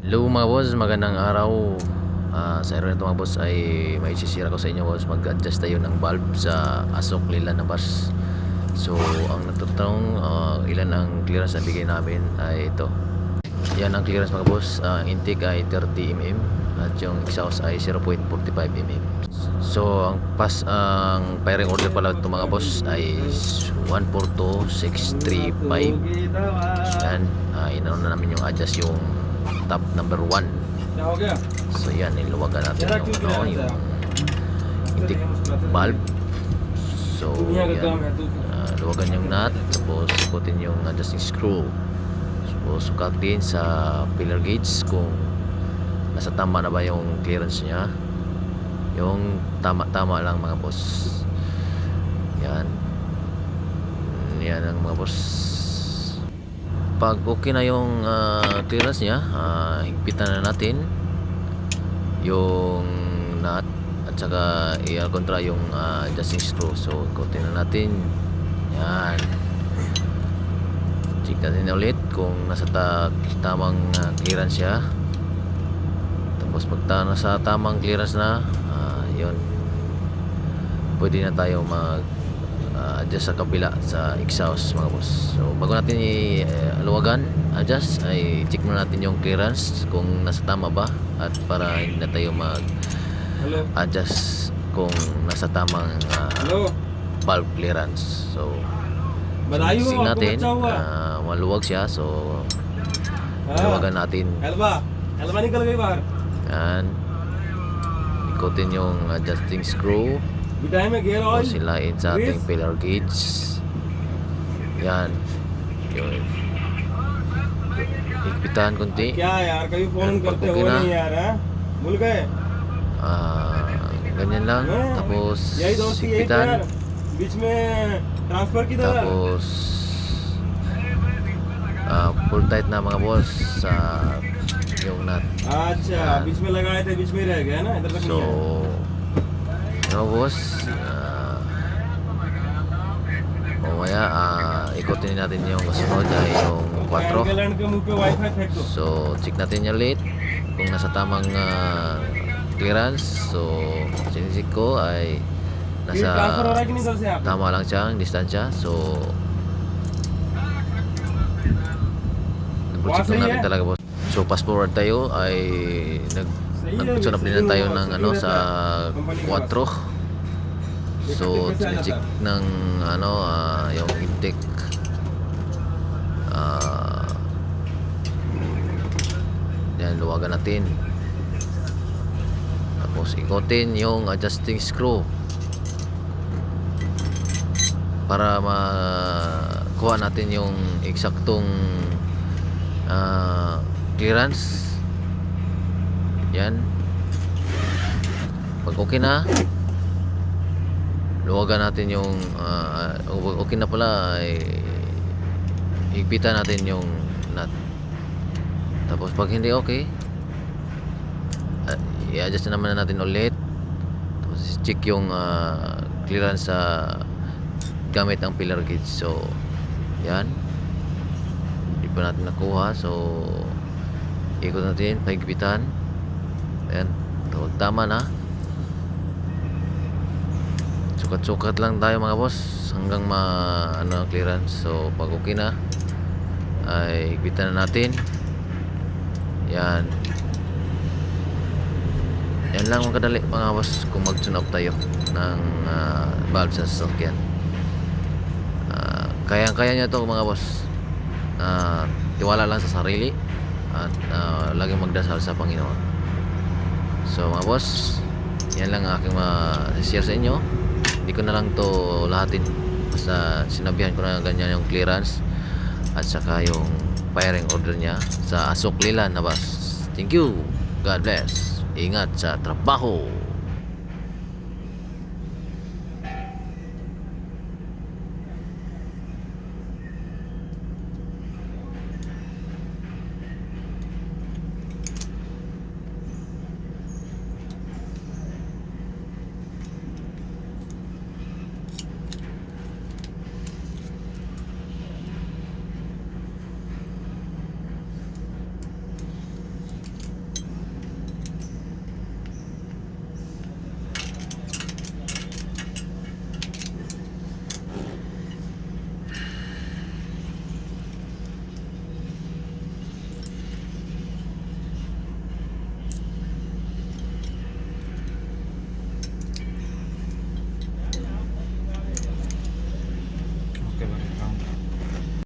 Hello mga boss, magandang araw. Sa araw nito mga boss ay may sisira ko sa inyo boss. Mag-adjust tayo ng valve sa Asok Lila na bus. So ang nagtatanong ilan ang clearance na bigay namin ay ito. Yan ang clearance mga boss. Ang intake ay 30 mm at yung exhaust ay 0.45 mm. So ang firing order pala ito mga boss ay 142635. Yan, inaano na namin yung adjust yung top number 1. So yan, niluwagan natin yung intake valve. So yan, luwagan yung nut, tapos sukutin yung adjusting screw. So sukatin sa pillar gauge kung nasa tama na ba yung clearance nya, yung tama lang mga boss. Yan ang mga boss. Pag okay na yung clearance nya, higpitan na natin yung nut at saka i-kontra yung adjusting screw. So ikutin na natin. Yan, check natin ulit kung nasa tamang clearance siya. Tapos pag nasa tamang clearance na, yun, pwede na tayo mag adjust sa kabila sa exhaust mga boss. So bago natin i-luwagan, adjust, ay check muna natin yung clearance kung nasa tama ba, at para hindi na tayo mag adjust kung nasa tamang valve clearance. So sing natin, maluwag siya. So luwagan natin. Yan, ikutin yung adjusting screw. O silain sa ating pillar gauge. Yan, yun, higpitan konti. Ganyan lang. Tapos higpitan. Tapos full tight na mga boss sa yung nut. So boss, mamaya ikutin natin yung kasunod ay yung 4. So check natin yung ulit kung nasa tamang clearance. So sinisik ko ay nasa tama lang siya ang distansya. So double check natin talaga boss. So fast forward tayo, ay nag-sunap din na tayo ng sa 4. So check ng yung intake, yan, luwagan natin. Tapos ikotin yung adjusting screw para makuha natin yung eksaktong clearance. Yan, pag okay na, luwagan natin yung okay na pala, ay higpitan natin yung nut. Tapos pag hindi okay, i-adjust na naman natin ulit. Tapos check yung clearance sa gamit ang pillar gauge. So yan, hindi pa natin nakuha. So ikot natin, pahigpitan. Ayan, tama na. Sukat-sukat lang tayo mga boss hanggang clearance. So pag okay na, ay higpitan na natin. Yan, yan lang mga kadali mga boss kung mag-tune up tayo ng valve sa sasakyan. Kaya nyo ito mga boss. Tiwala lang sa sarili at laging magdasal sa Panginoon. So mga boss, yan lang aking ma-share sa inyo. Hindi ko na lang to lahatin, basta sinabihan ko na ganyan yung clearance at saka yung firing order nya sa Asok Lila na bus. Thank you, God bless, ingat sa trabaho.